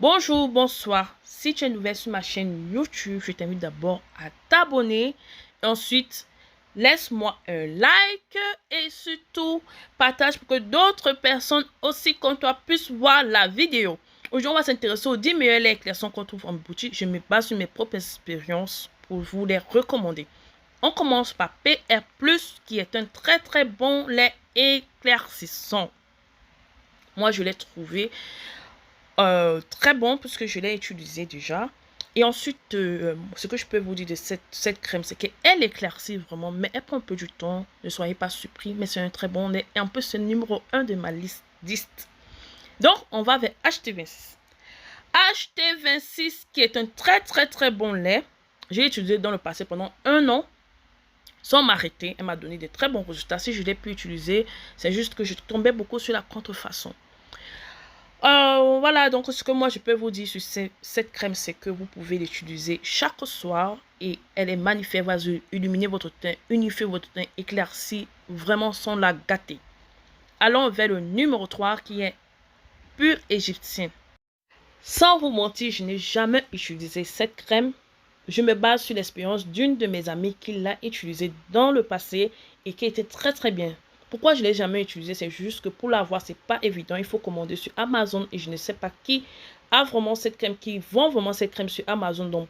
Bonjour, bonsoir. Si tu es nouvelle sur ma chaîne YouTube, je t'invite d'abord à t'abonner. Ensuite, laisse-moi un like et surtout, partage pour que d'autres personnes aussi comme toi puissent voir la vidéo. Aujourd'hui, on va s'intéresser aux 10 meilleurs laits éclaircissants qu'on trouve en boutique. Je me base sur mes propres expériences pour vous les recommander. On commence par PR+, qui est un très bon lait éclaircissant. Moi, je l'ai trouvé très bon puisque je l'ai utilisé déjà. Et ensuite, ce que je peux vous dire de cette crème, c'est qu'elle éclaircit vraiment, mais elle prend un peu du temps. Ne soyez pas surpris, mais c'est un très bon lait. Et un peu ce numéro 1 de ma liste. Donc, on va vers HT26. HT26 qui est un très bon lait. J'ai utilisé dans le passé pendant 1 an sans m'arrêter. Elle m'a donné de très bons résultats. Si je l'ai pu utiliser, c'est juste que je tombais beaucoup sur la contrefaçon. Voilà, donc ce que moi je peux vous dire sur cette crème, c'est que vous pouvez l'utiliser chaque soir et elle est magnifique, elle va illuminer votre teint, unifier votre teint, éclaircir vraiment sans la gâter. Allons vers le numéro 3 qui est Pure Égyptienne. Sans vous mentir, je n'ai jamais utilisé cette crème. Je me base sur l'expérience d'une de mes amies qui l'a utilisée dans le passé et qui était très bien. Pourquoi je ne l'ai jamais utilisé? C'est juste que pour l'avoir, c'est pas évident. Il faut commander sur Amazon et je ne sais pas qui a vraiment cette crème, qui vend vraiment cette crème sur Amazon. Donc,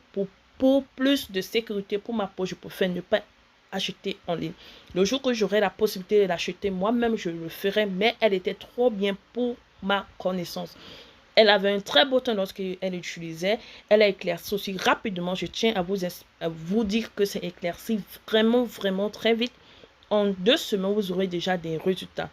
pour plus de sécurité pour ma peau, je préfère ne pas acheter en ligne. Le jour que j'aurai la possibilité de l'acheter moi-même, je le ferai, mais elle était trop bien pour ma connaissance. Elle avait un très beau teint lorsqu'elle utilisait. Elle a éclairci aussi rapidement. Je tiens à vous dire que c'est éclairci vraiment très vite. En 2 semaines, vous aurez déjà des résultats.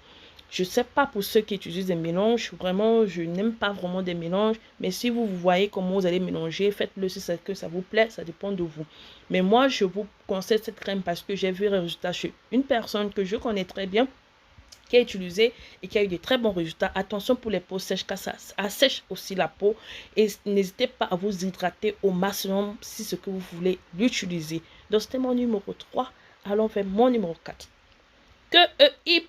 Je ne sais pas pour ceux qui utilisent des mélanges. Vraiment, je n'aime pas vraiment des mélanges. Mais si vous voyez comment vous allez mélanger, faites-le si c'est que ça vous plaît. Ça dépend de vous. Mais moi, je vous conseille cette crème parce que j'ai vu les résultats chez une personne que je connais très bien, qui a utilisé et qui a eu de très bons résultats. Attention pour les peaux sèches, car ça assèche aussi la peau. Et n'hésitez pas à vous hydrater au maximum si ce que vous voulez l'utiliser. Donc, c'était mon numéro 3. Allons vers mon numéro 4. QEI+.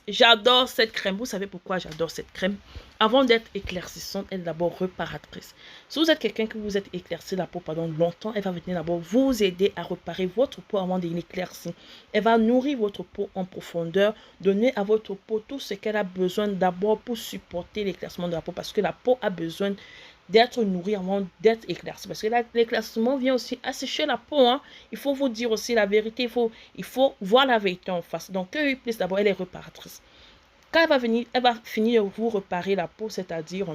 J'adore cette crème. Vous savez pourquoi j'adore cette crème? Avant d'être éclaircissante, elle est d'abord réparatrice. Si vous êtes quelqu'un que vous êtes éclairci la peau pendant longtemps, elle va venir d'abord vous aider à réparer votre peau avant de l'éclaircir. Elle va nourrir votre peau en profondeur, donner à votre peau tout ce qu'elle a besoin d'abord pour supporter l'éclaircissement de la peau, parce que la peau a besoin d'être nourrie avant d'être éclaircie. Parce que l'éclaircissement vient aussi assécher la peau. Hein. Il faut vous dire aussi la vérité. Il faut voir la vérité en face. Donc, QEI+, d'abord, elle est réparatrice. Quand elle va finir de vous réparer la peau, c'est-à-dire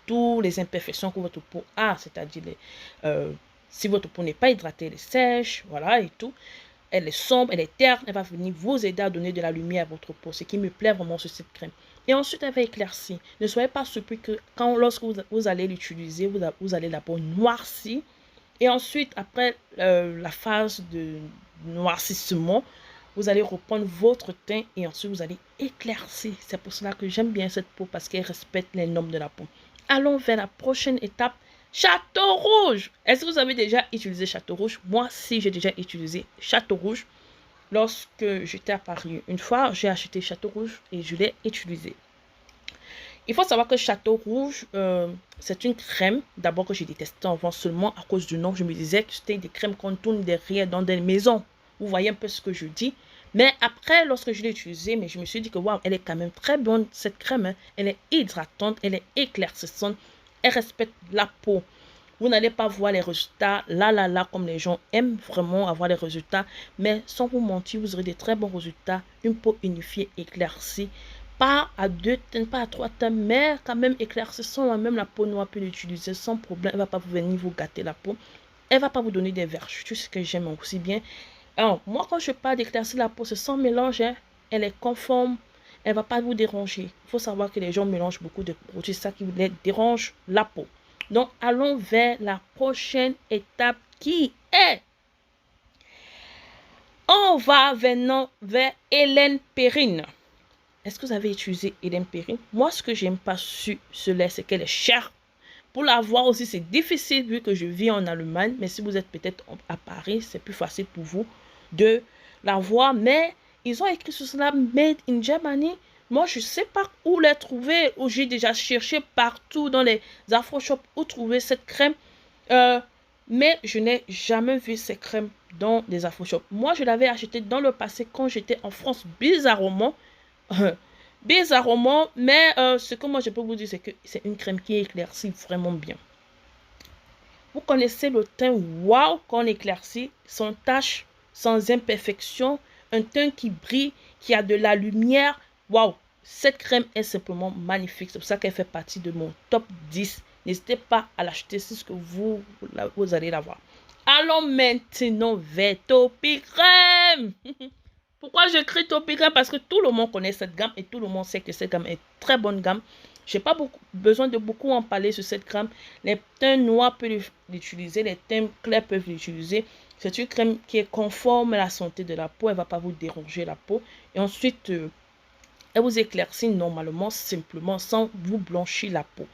toutes les imperfections que votre peau a, c'est-à-dire si votre peau n'est pas hydratée, elle est sèche, voilà, et tout. Elle est sombre, elle est terne, elle va venir vous aider à donner de la lumière à votre peau, ce qui me plaît vraiment sur cette crème. Et ensuite, elle va éclaircir. Ne soyez pas surpris que lorsque vous allez l'utiliser, vous allez d'abord noircir. Et ensuite, après la phase de noircissement, vous allez reprendre votre teint et ensuite vous allez éclaircir. C'est pour cela que j'aime bien cette peau parce qu'elle respecte les normes de la peau. Allons vers la prochaine étape. Château Rouge. Est-ce que vous avez déjà utilisé Château Rouge? Moi, si j'ai déjà utilisé Château Rouge. Lorsque j'étais à Paris, une fois, j'ai acheté Château Rouge et je l'ai utilisé. Il faut savoir que Château Rouge, c'est une crème, d'abord que j'ai détesté avant seulement à cause du nom. Je me disais que c'était des crèmes qu'on tourne derrière dans des maisons. Vous voyez un peu ce que je dis. Mais après, lorsque je l'ai utilisée, mais je me suis dit que waouh, elle est quand même très bonne, cette crème. Hein. Elle est hydratante, elle est éclaircissante, elle respecte la peau. Vous n'allez pas voir les résultats là, comme les gens aiment vraiment avoir les résultats. Mais sans vous mentir, vous aurez des très bons résultats. Une peau unifiée, éclaircie. Pas à 2 teintes, pas à 3 teintes, mais quand même éclaircissant. Même la peau noire peut l'utiliser sans problème. Elle ne va pas vous venir vous gâter la peau. Elle ne va pas vous donner des vertus, ce que j'aime aussi bien. Alors, moi, quand je parle d'éclaircir la peau, c'est sans mélange. Hein. Elle est conforme. Elle ne va pas vous déranger. Il faut savoir que les gens mélangent beaucoup de produits. C'est ça qui les dérange la peau. Donc, allons vers la prochaine étape qui est... On va maintenant vers Hélène Perrine. Est-ce que vous avez utilisé Hélène Perrine? Moi, ce que j'aime pas sur ce lait, c'est qu'elle est chère. Pour l'avoir aussi, c'est difficile vu que je vis en Allemagne. Mais si vous êtes peut-être à Paris, c'est plus facile pour vous de l'avoir. Mais ils ont écrit sur cela Made in Germany. Moi, je ne sais pas où les trouver, où j'ai déjà cherché partout dans les Afro-shops où trouver cette crème. Mais je n'ai jamais vu ces crèmes dans les Afro-shops. Moi, je l'avais acheté dans le passé quand j'étais en France, bizarrement. Bizarrement, mais ce que moi je peux vous dire, c'est que c'est une crème qui éclaircit vraiment bien. Vous connaissez le teint wow qu'on éclaircit, sans tache, sans imperfection, un teint qui brille, qui a de la lumière. Waouh, cette crème est simplement magnifique. C'est pour ça qu'elle fait partie de mon top 10. N'hésitez pas à l'acheter si ce que vous allez la voir. Allons maintenant vers Topicrème. Pourquoi je crie Topicrème? Parce que tout le monde connaît cette gamme et tout le monde sait que cette gamme est très bonne gamme. Je n'ai pas besoin de beaucoup en parler sur cette crème. Les teints noirs peuvent l'utiliser, les teints clairs peuvent l'utiliser. C'est une crème qui est conforme à la santé de la peau. Elle ne va pas vous déranger la peau. Et ensuite, elle vous éclaircit normalement, simplement, sans vous blanchir la peau.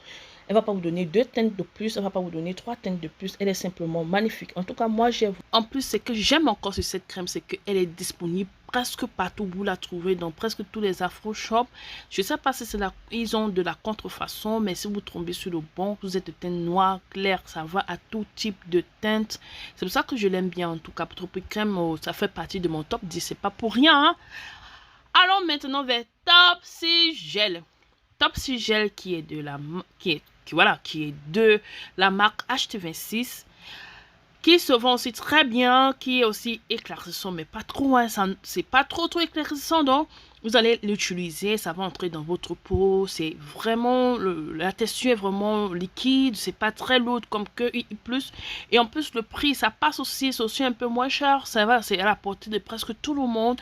Elle ne va pas vous donner 2 teintes de plus, elle ne va pas vous donner 3 teintes de plus. Elle est simplement magnifique. En tout cas, moi, j'aime. En plus, ce que j'aime encore sur cette crème, c'est qu'elle est disponible presque partout. Vous la trouvez dans presque tous les Afro-shops. Je ne sais pas si c'est ils ont de la contrefaçon, mais si vous tombez sur le bon, vous êtes de teinte noire, claire, ça va à tout type de teinte. C'est pour ça que je l'aime bien. En tout cas, Topicrème, ça fait partie de mon top 10. C'est pas pour rien. Hein? Allons maintenant vers Topsy Gel. Topsy Gel qui est de la marque HT26, qui se vend aussi très bien, qui est aussi éclaircissant, mais pas trop, hein, c'est pas trop éclaircissant, donc vous allez l'utiliser, ça va entrer dans votre peau, c'est vraiment, la texture est vraiment liquide, c'est pas très lourd comme que I+, et en plus le prix, ça passe aussi, c'est aussi un peu moins cher, ça va, c'est à la portée de presque tout le monde,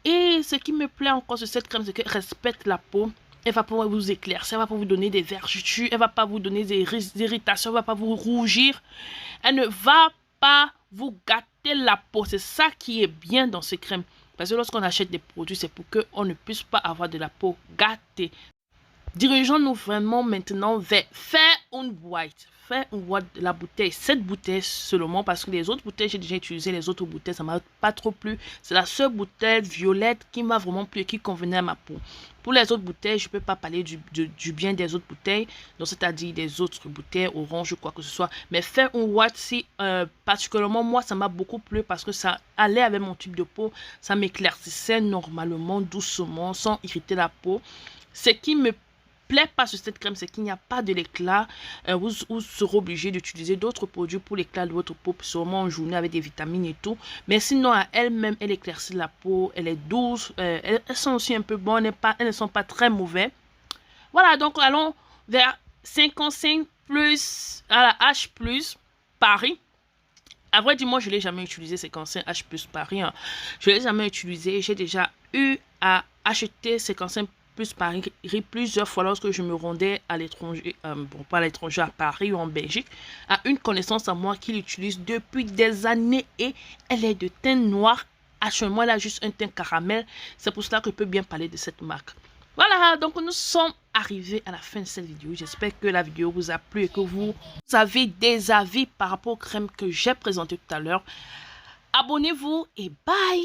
et ce qui me plaît encore sur cette crème, c'est qu'elle respecte la peau. Elle va pouvoir vous éclaircir, elle va pas vous donner des vergetures, elle va pas vous donner des irritations, elle va pas vous rougir. Elle ne va pas vous gâter la peau. C'est ça qui est bien dans ces crèmes. Parce que lorsqu'on achète des produits, c'est pour qu'on ne puisse pas avoir de la peau gâtée. Dirigeons-nous vraiment maintenant vers Fair and White. Fair and White, la bouteille, cette bouteille seulement, parce que les autres bouteilles, j'ai déjà utilisé les autres bouteilles, ça m'a pas trop plu. C'est la seule bouteille violette qui m'a vraiment plu et qui convenait à ma peau. Pour les autres bouteilles, je ne peux pas parler du bien des autres bouteilles, donc c'est-à-dire des autres bouteilles orange ou quoi que ce soit. Mais Fair and White, si particulièrement moi, ça m'a beaucoup plu parce que ça allait avec mon type de peau, ça m'éclaircissait normalement, doucement, sans irriter la peau. Ce qui me plaît pas sur cette crème, c'est qu'il n'y a pas de l'éclat. Vous serez obligé d'utiliser d'autres produits pour l'éclat de votre peau, sûrement en journée avec des vitamines et tout. Mais sinon, à elle-même, elle éclaircit la peau, elle est douce, elles sont aussi un peu bonnes, elles ne sont pas très mauvaises. Voilà, donc allons vers 55 plus à la H plus Paris. À vrai dire, moi, je ne l'ai jamais utilisé, 55 H plus Paris. Hein. Je ne l'ai jamais utilisé. J'ai déjà eu à acheter 55 plus Paris plusieurs fois lorsque je me rendais à l'étranger, bon pas à l'étranger, à Paris ou en Belgique, à une connaissance à moi qui l'utilise depuis des années et elle est de teint noir. Actuellement, elle a juste un teint caramel. C'est pour cela que je peux bien parler de cette marque. Voilà, donc nous sommes arrivés à la fin de cette vidéo. J'espère que la vidéo vous a plu et que vous avez des avis par rapport aux crèmes que j'ai présentées tout à l'heure. Abonnez-vous et bye!